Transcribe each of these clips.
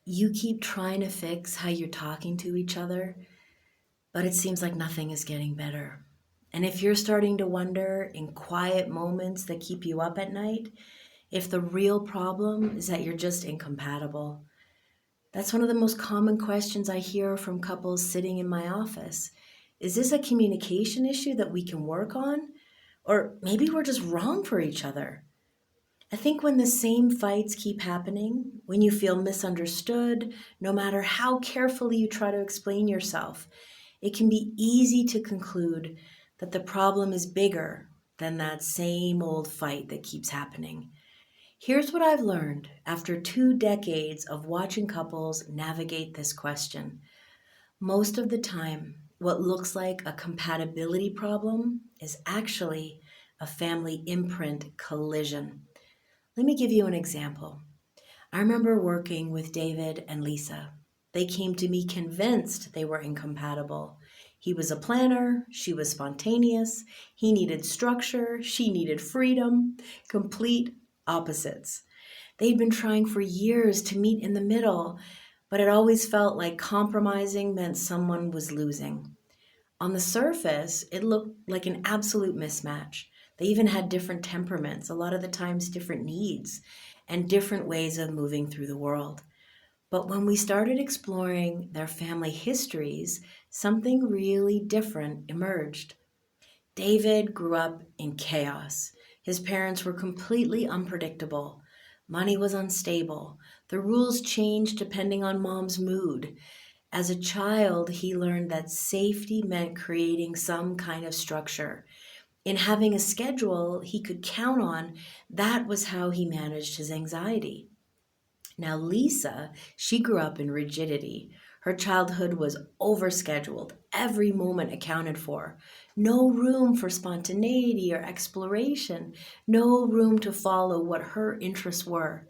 You keep trying to fix how you're talking to each other, but it seems like nothing is getting better. And if you're starting to wonder in quiet moments that keep you up at night, if the real problem is that you're just incompatible, that's one of the most common questions I hear from couples sitting in my office. Is this a communication issue that we can work on? Or maybe we're just wrong for each other. I think when the same fights keep happening, when you feel misunderstood, no matter how carefully you try to explain yourself, it can be easy to conclude that the problem is bigger than that same old fight that keeps happening. Here's what I've learned after 2 decades of watching couples navigate this question. Most of the time, what looks like a compatibility problem is actually a family imprint collision. Let me give you an example. I remember working with David and Lisa. They came to me convinced they were incompatible. He was a planner, she was spontaneous, he needed structure, she needed freedom, complete opposites. They'd been trying for years to meet in the middle, but it always felt like compromising meant someone was losing. On the surface, it looked like an absolute mismatch. They even had different temperaments, a lot of the times different needs, and different ways of moving through the world. But when we started exploring their family histories, something really different emerged. David grew up in chaos. His parents were completely unpredictable. Money was unstable. The rules changed depending on mom's mood. As a child, he learned that safety meant creating some kind of structure. In having a schedule he could count on, that was how he managed his anxiety. Now, Lisa, she grew up in rigidity. Her childhood was overscheduled, every moment accounted for. No room for spontaneity or exploration, no room to follow what her interests were.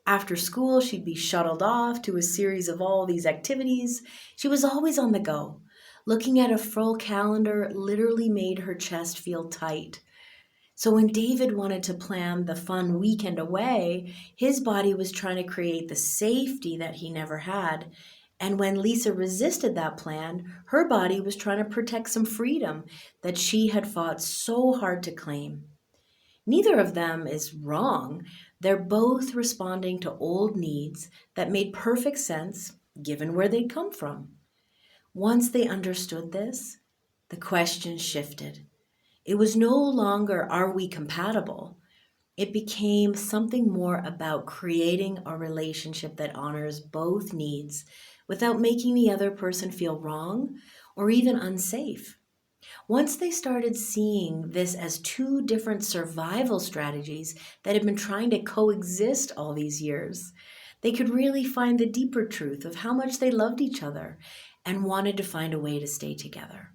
After school, she'd be shuttled off to a series of all these activities. She was always on the go. Looking at a full calendar literally made her chest feel tight. So when David wanted to plan the fun weekend away, his body was trying to create the safety that he never had. And when Lisa resisted that plan, her body was trying to protect some freedom that she had fought so hard to claim. Neither of them is wrong. They're both responding to old needs that made perfect sense given where they'd come from. Once they understood this, the question shifted. It was no longer, are we compatible? It became something more about creating a relationship that honors both needs without making the other person feel wrong or even unsafe. Once they started seeing this as two different survival strategies that had been trying to coexist all these years, they could really find the deeper truth of how much they loved each other and wanted to find a way to stay together.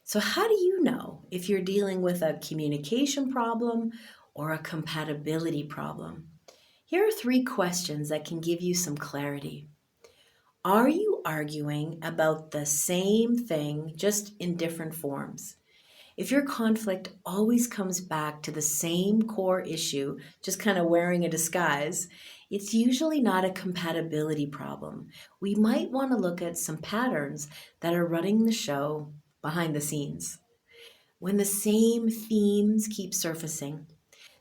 So, how do you know if you're dealing with a communication problem or a compatibility problem? Here are 3 questions that can give you some clarity. Are you arguing about the same thing, just in different forms? If your conflict always comes back to the same core issue, just kind of wearing a disguise, it's usually not a compatibility problem. We might want to look at some patterns that are running the show behind the scenes. When the same themes keep surfacing,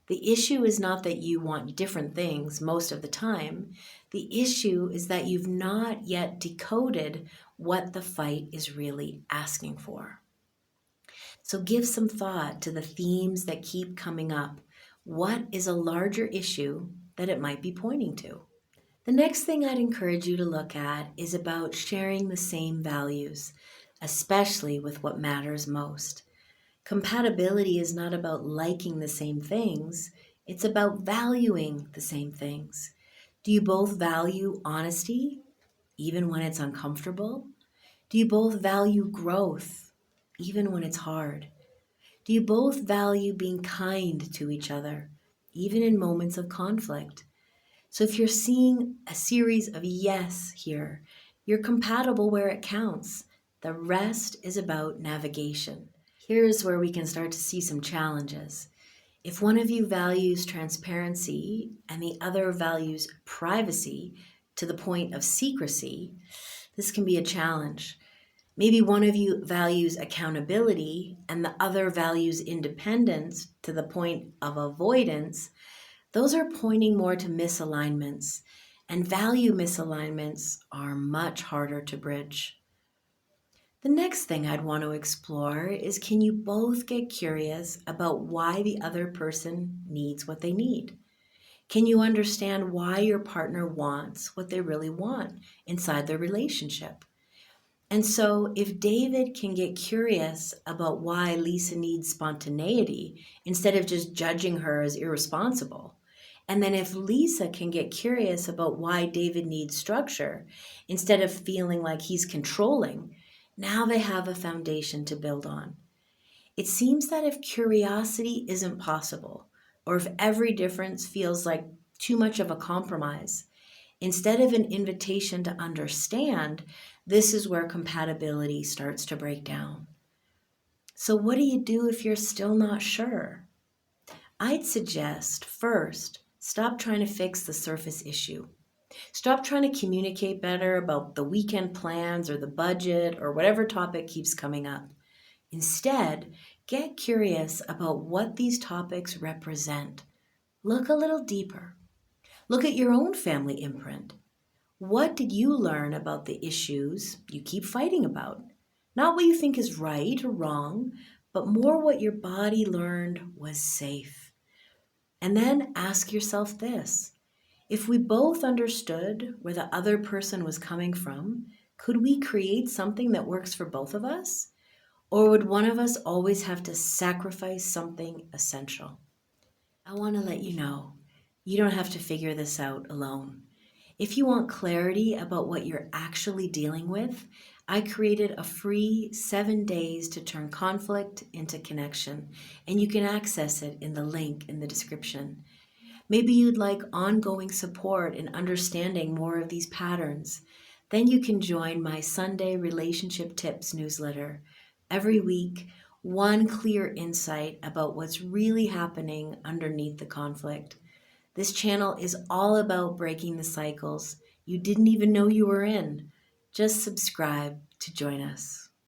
the issue is not that you want different things most of the time. The issue is that you've not yet decoded what the fight is really asking for. So give some thought to the themes that keep coming up. What is a larger issue that it might be pointing to? The next thing I'd encourage you to look at is about sharing the same values, especially with what matters most. Compatibility is not about liking the same things, it's about valuing the same things. Do you both value honesty, even when it's uncomfortable? Do you both value growth, even when it's hard? Do you both value being kind to each other, even in moments of conflict? So if you're seeing a series of yes here, you're compatible where it counts. The rest is about navigation. Here's where we can start to see some challenges. If one of you values transparency and the other values privacy, to the point of secrecy, this can be a challenge. Maybe one of you values accountability and the other values independence to the point of avoidance. Those are pointing more to misalignments, and value misalignments are much harder to bridge. The next thing I'd want to explore is, can you both get curious about why the other person needs what they need? Can you understand why your partner wants what they really want inside their relationship? And so, if David can get curious about why Lisa needs spontaneity instead of just judging her as irresponsible, and then if Lisa can get curious about why David needs structure instead of feeling like he's controlling, now they have a foundation to build on. It seems that if curiosity isn't possible, or if every difference feels like too much of a compromise, instead of an invitation to understand, this is where compatibility starts to break down. So, what do you do if you're still not sure? I'd suggest first, stop trying to fix the surface issue. Stop trying to communicate better about the weekend plans or the budget or whatever topic keeps coming up. Instead, get curious about what these topics represent. Look a little deeper. Look at your own family imprint. What did you learn about the issues you keep fighting about? Not what you think is right or wrong, but more what your body learned was safe. And then ask yourself this: if we both understood where the other person was coming from, could we create something that works for both of us? Or would one of us always have to sacrifice something essential? I want to let you know, you don't have to figure this out alone. If you want clarity about what you're actually dealing with, I created a free 7 days to turn conflict into connection, and you can access it in the link in the description. Maybe you'd like ongoing support in understanding more of these patterns. Then you can join my Sunday Relationship Tips newsletter. Every week, one clear insight about what's really happening underneath the conflict. This channel is all about breaking the cycles you didn't even know you were in. Just subscribe to join us.